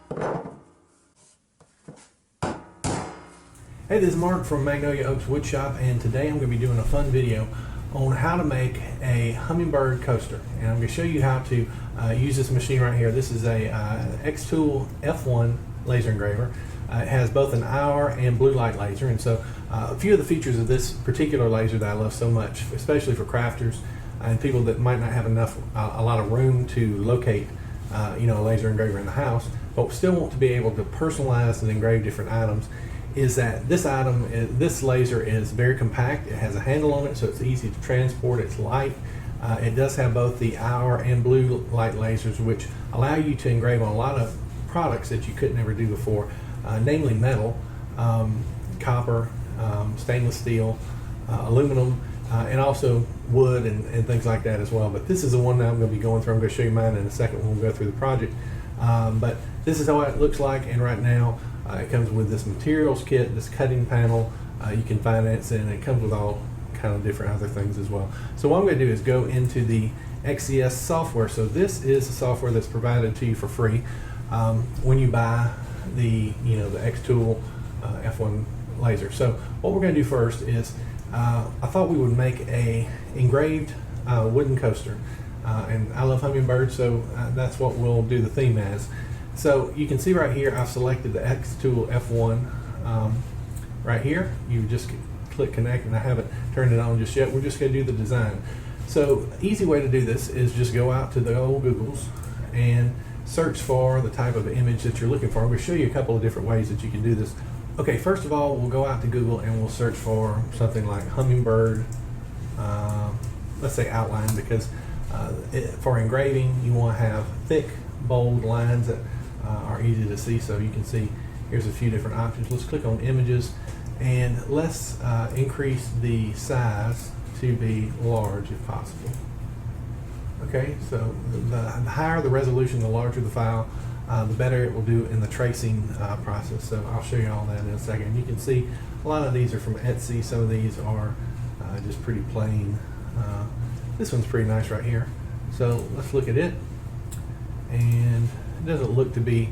Hey, this is Mark from Magnolia Oaks Woodshop, and today I'm going to be doing a fun video on how to make a hummingbird coaster. And I'm going to show you how to use this machine right here. This is a xTool F1 Laser Engraver. It has both an hour and blue light laser, and so a few of the features of this particular laser that I love so much, especially for crafters and people that might not have a lot of room to locate a laser engraver in the house, but still want to be able to personalize and engrave different items, is that this laser is very compact. It has a handle on it, so it's easy to transport. It's light. It does have both the hour and blue light lasers, which allow you to engrave on a lot of products that you couldn't ever do before, namely metal, copper, stainless steel, aluminum, and also wood and things like that as well. But this is the one that I'm going to be going through. I'm going to show you mine in a second when we go through the project. But this is how it looks like, and right now it comes with this materials kit, this cutting panel. You can finance it, and it comes with all kind of different other things as well. So what I'm going to do is go into the XCS software. So this is the software that's provided to you for free when you buy the the xTool F1 laser. So what we're going to do first is I thought we would make a engraved wooden coaster, and I love hummingbirds, so that's what we'll do the theme as. So you can see right here I've selected the xTool F1 right here. You just click connect, and I haven't turned it on just yet. We're just going to do the design. So easy way to do this is just go out to the old Googles and search for the type of image that you're looking for. I'm going to show you a couple of different ways that you can do this. Okay, first of all, we'll go out to Google and we'll search for something like hummingbird, let's say outline, because for engraving you want to have thick, bold lines that are easy to see. So you can see here's a few different options. Let's click on images, and let's increase the size to be large if possible. Okay, so the higher the resolution, the larger the file, the better it will do in the tracing process. So I'll show you all that in a second. You can see a lot of these are from Etsy. Some of these are just pretty plain. This one's pretty nice right here. So let's look at it. And it doesn't look to be,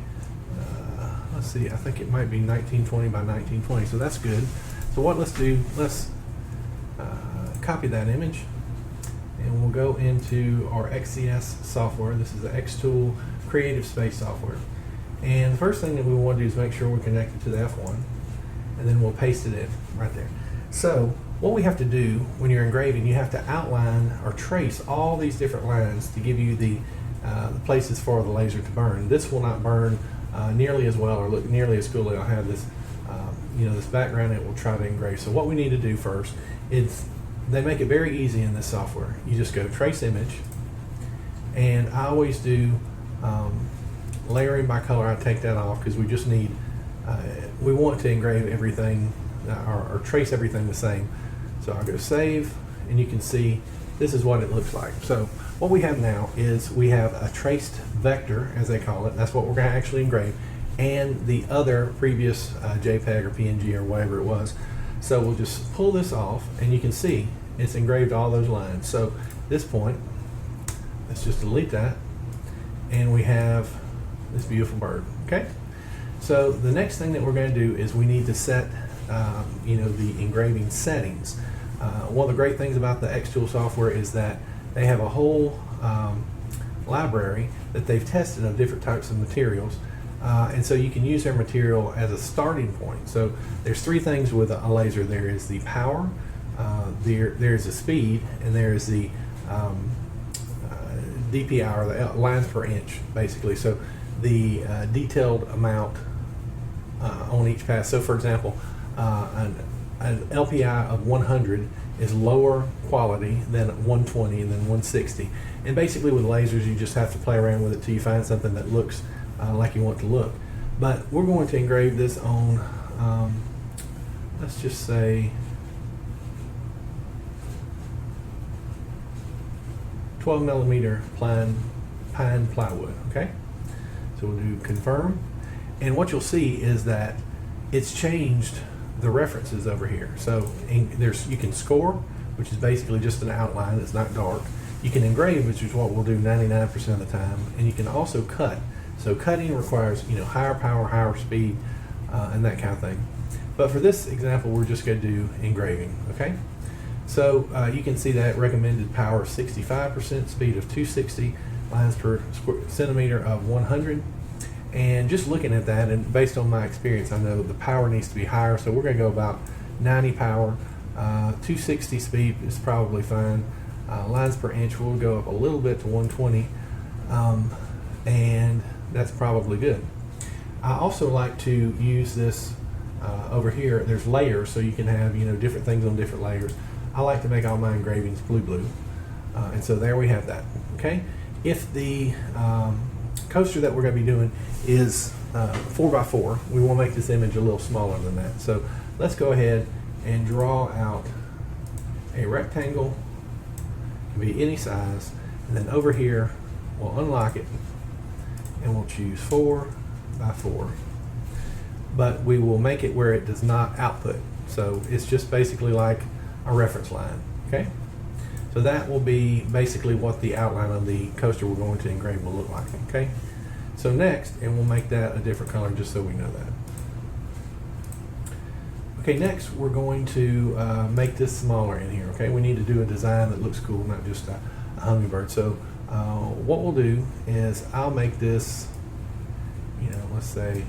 let's see, I think it might be 1920 by 1920. So that's good. So what let's do, let's copy that image, and we'll go into our XCS software. This is the xTool Creative Space software. And the first thing that we want to do is make sure we're connected to the F1, and then we'll paste it in right there. So what we have to do when you're engraving, you have to outline or trace all these different lines to give you the places for the laser to burn. This will not burn nearly as well or look nearly as cool. It'll have this this background it will try to engrave. So what we need to do first is, they make it very easy in this software. You just go trace image, and I always do layering by color. I take that off because we just need, we want to engrave everything or trace everything the same. So I'll go save, and you can see this is what it looks like. So what we have now is we have a traced vector, as they call it. That's what we're going to actually engrave, and the other previous JPEG or PNG or whatever it was. So we'll just pull this off, and you can see it's engraved all those lines. So at this point, let's just delete that, and we have this beautiful bird. Okay. So the next thing that we're going to do is we need to set, the engraving settings. One of the great things about the xTool software is that they have a whole library that they've tested of different types of materials. And so you can use their material as a starting point. So there's three things with a laser. There is the power, there's the speed, and there's the DPI, or the lines per inch, basically. So the detailed amount on each pass. So for example, an LPI of 100 is lower quality than 120 and then 160. And basically with lasers, you just have to play around with it till you find something that looks like you want to look. But we're going to engrave this on, let's just say 12 millimeter pine plywood. Okay, so we'll do confirm, and what you'll see is that it's changed the references over here. So you can score, which is basically just an outline. It's not dark. You can engrave, which is what we'll do 99% of the time, and you can also cut. So cutting requires, you know, higher power, higher speed, and that kind of thing. But for this example, we're just going to do engraving, okay? So you can see that recommended power of 65%, speed of 260, lines per centimeter of 100. And just looking at that, and based on my experience, I know the power needs to be higher, so we're going to go about 90 power. 260 speed is probably fine. Lines per inch, we'll go up a little bit to 120, and that's probably good. I also like to use this over here. There's layers, so you can have, you know, different things on different layers. I like to make all my engravings blue, and so there we have that. Okay, if the coaster that we're going to be doing is 4x4, we will make this image a little smaller than that. So let's go ahead and draw out a rectangle. It can be any size, and then over here we'll unlock it and we'll choose 4x4, but we will make it where it does not output, so it's just basically like a reference line. Okay, so that will be basically what the outline of the coaster we're going to engrave will look like. Okay, so next, and we'll make that a different color just so we know that. Okay, next we're going to make this smaller in here. Okay, we need to do a design that looks cool, not just a hummingbird. So what we'll do is I'll make this, you know, let's say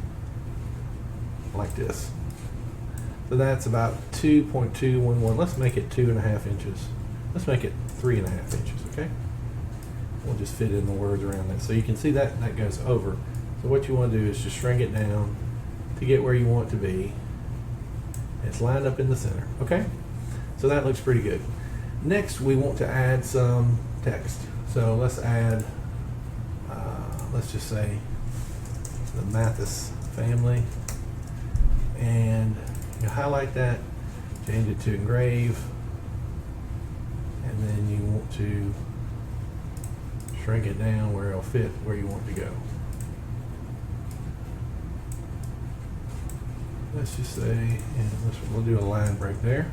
like this. So that's about 2.211. Let's make it 2.5 inches. Let's make it 3.5 inches. Okay, we'll just fit in the words around that so you can see that that goes over. So what you want to do is just shrink it down to get where you want it to be. It's lined up in the center. Okay, so that looks pretty good. Next, we want to add some text. So let's add, let's just say the Mathis family, and you highlight that, change it to engrave, and then you want to shrink it down where it'll fit where you want it to go. Let's just say, and we'll do a line break there.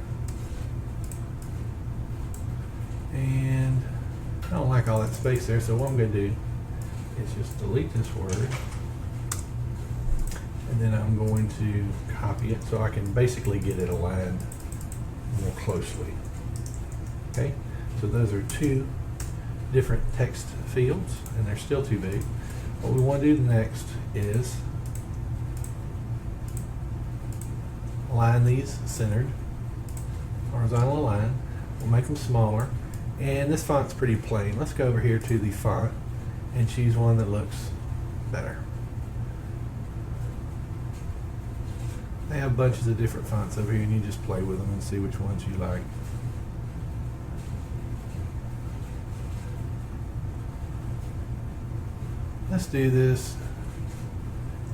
And I don't like all that space there, so what I'm going to do is just delete this word, and then I'm going to copy it so I can basically get it aligned more closely. Okay, so those are two different text fields, and they're still too big. What we want to do next is align these centered, horizontal align. We'll make them smaller, and this font's pretty plain. Let's go over here to the font and choose one that looks better. They have bunches of different fonts over here, and you just play with them and see which ones you like. Let's do this.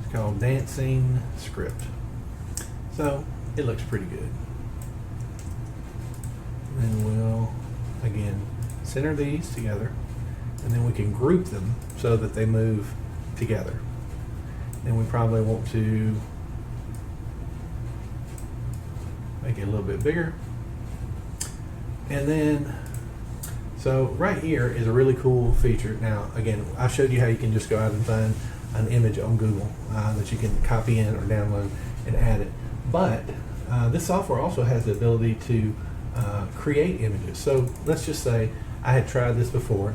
It's called Dancing Script. So it looks pretty good. And then we'll, again, center these together, and then we can group them so that they move together. And we probably want to make it a little bit bigger. And then, so right here is a really cool feature. Now, again, I showed you how you can just go out and find an image on Google that you can copy in or download and add it. But this software also has the ability to create images. So let's just say I had tried this before,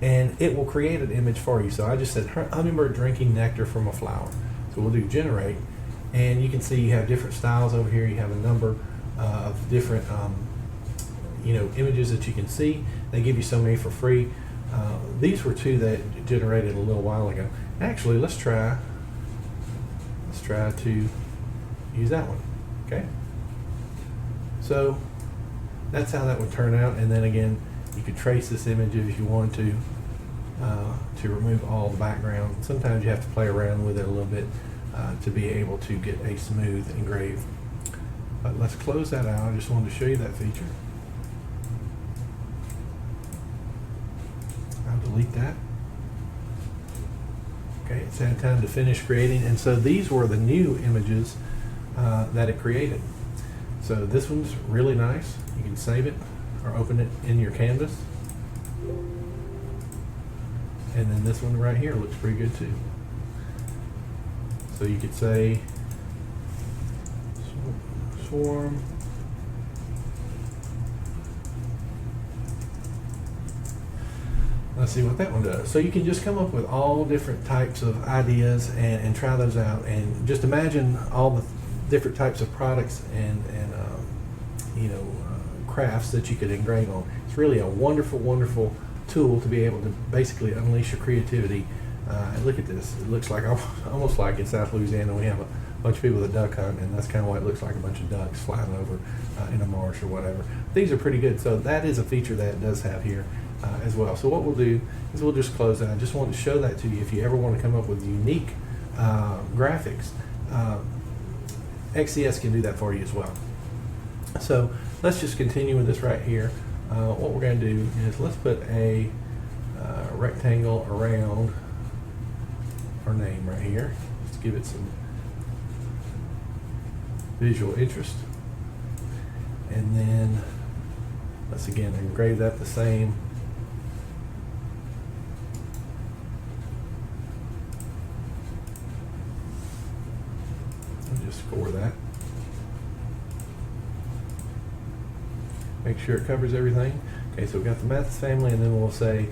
and it will create an image for you. So I just said hummingbird drinking nectar from a flower. So we'll do generate, and you can see you have different styles over here. You have a number of different images that you can see. They give you so many for free. These were two that generated a little while ago. Actually, let's try to use that one. Okay, so that's how that would turn out. And then again, you could trace this image if you want to remove all the background. Sometimes you have to play around with it a little bit to be able to get a smooth engrave. But let's close that out. I just wanted to show you that feature. I'll delete that. Okay, it's had time to finish creating, and so these were the new images that it created. So this one's really nice. You can save it or open it in your canvas. And then this one right here looks pretty good too. So you could say swarm Let's see what that one does. So you can just come up with all different types of ideas and try those out, and just imagine all the different types of products and crafts that you could engrave on. It's really a wonderful, wonderful tool to be able to basically unleash your creativity. And look at this. It looks like almost like in South Louisiana we have a bunch of people that duck hunt, and that's kind of what it looks like, a bunch of ducks flying over in a marsh or whatever. These are pretty good. So that is a feature that it does have here as well. So what we'll do is we'll just close that. I just wanted to show that to you. If you ever want to come up with unique graphics, XCS can do that for you as well. So let's just continue with this right here. What we're going to do is let's put a rectangle around our name right here. Let's give it some visual interest. And then let's again engrave that the same. I'll just score that. Make sure it covers everything. Okay, so we've got the Mathis family, and then we'll say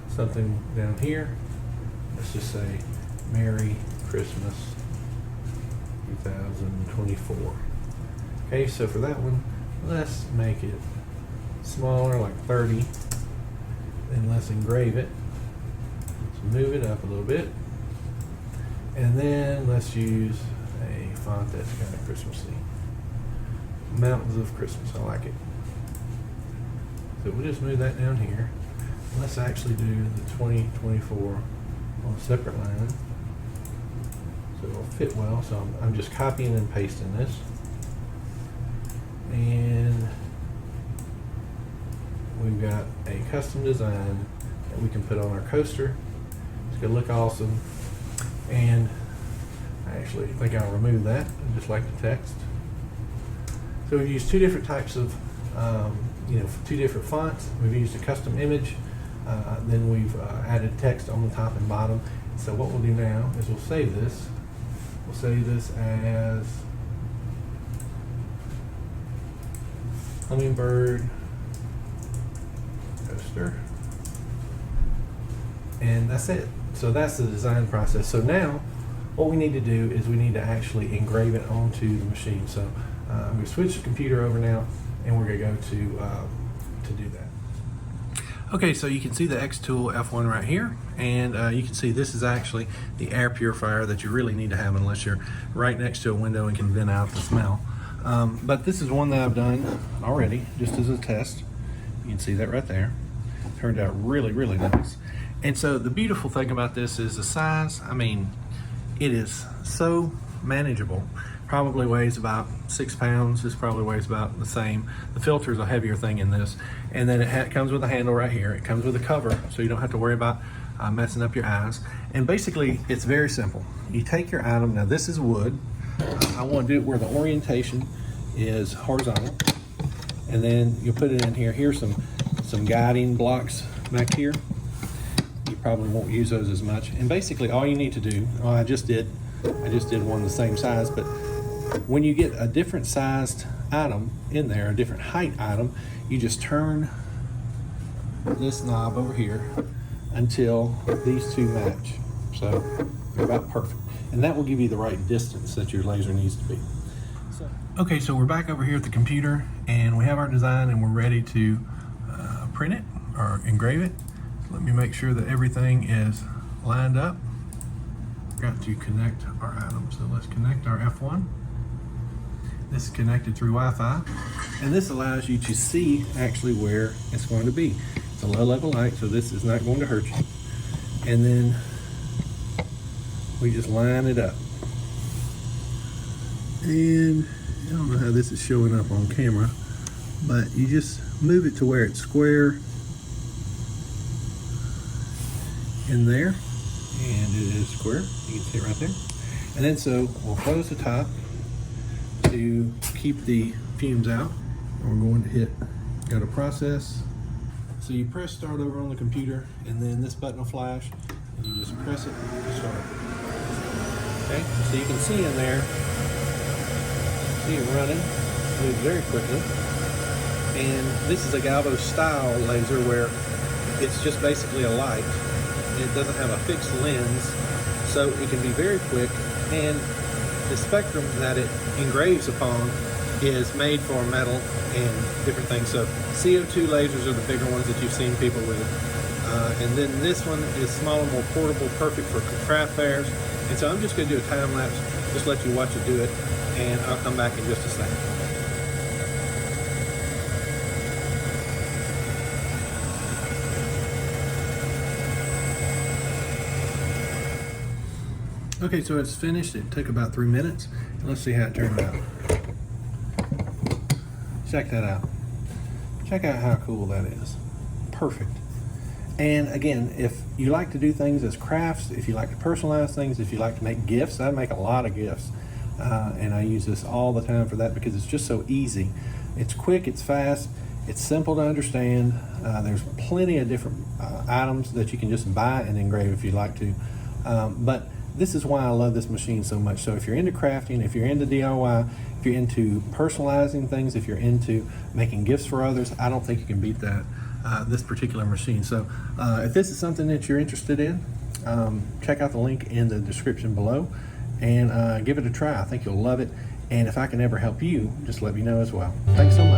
something down here. Let's just say Merry Christmas 2024. Okay, so for that one, let's make it smaller, like 30, and let's engrave it. Let's move it up a little bit, and then let's use a font that's kind of Christmassy. Mountains of Christmas, I like it. So we'll just move that down here. Let's actually do the 2024 on a separate line, so it'll fit well. So I'm just copying and pasting this, and we've got a custom design that we can put on our coaster. It's gonna look awesome, and I actually think I'll remove that, just like the text. So we've used two different types of, two different fonts. We've used a custom image, then we've added text on the top and bottom. So what we'll do now is we'll save this. We'll save this as Hummingbird Coaster, and that's it. So that's the design process. So now what we need to do is we need to actually engrave it onto the machine. So I'm going to switch the computer over now, and we're going to go to do that. Okay, so you can see the xTool F1 right here, and you can see this is actually the air purifier that you really need to have unless you're right next to a window and can vent out the smell. But this is one that I've done already, just as a test. You can see that right there. Turned out really, really nice. And so the beautiful thing about this is the size. I mean, it is so manageable. Probably weighs about 6 pounds. This probably weighs about the same. The filter is a heavier thing in this. And then it comes with a handle right here. It comes with a cover, so you don't have to worry about messing up your eyes. And basically, it's very simple. You take your item. Now, this is wood. I want to do it where the orientation is horizontal. And then you put it in here. Here's some guiding blocks back here. You probably won't use those as much. And basically, all you need to do, I just did one the same size, but when you get a different sized item in there, a different height item, you just turn this knob over here until these two match. So they're about perfect. And that will give you the right distance that your laser needs to be. Okay, so we're back over here at the computer, and we have our design, and we're ready to print it or engrave it. So let me make sure that everything is lined up. Got to connect our item. So let's connect our F1. This is connected through Wi-Fi, and this allows you to see actually where it's going to be. It's a low level light, so this is not going to hurt you. And then we just line it up. And I don't know how this is showing up on camera, but you just move it to where it's square in there. And it is square. You can see it right there. And then so we'll close the top to keep the fumes out. And we're going to hit go to process. So you press start over on the computer, and then this button will flash, and You just press it to start. Okay, so you can see in there, see it running, moves very quickly. And this is a galvo style laser where it's just basically a light. It doesn't have a fixed lens, so it can be very quick, and the spectrum that it engraves upon is made for metal and different things. So CO2 lasers are the bigger ones that you've seen people with. And then this one is smaller, more portable, perfect for craft fairs. And so I'm just going to do a time lapse, just let you watch it do it, and I'll come back in just a second. Okay, so it's finished. It took about 3 minutes. Let's see how it turned out. Check that out. Check out how cool that is. Perfect. And again, if you like to do things as crafts, if you like to personalize things, if you like to make gifts, I make a lot of gifts. And I use this all the time for that because it's just so easy. It's quick, it's fast, it's simple to understand. There's plenty of different items that you can just buy and engrave if you'd like to. But this is why I love this machine so much. So if you're into crafting, if you're into DIY, if you're into personalizing things, if you're into making gifts for others, I don't think you can beat that, this particular machine. So if this is something that you're interested in, check out the link in the description below and give it a try. I think you'll love it. And if I can ever help you, just let me know as well. Thanks so much.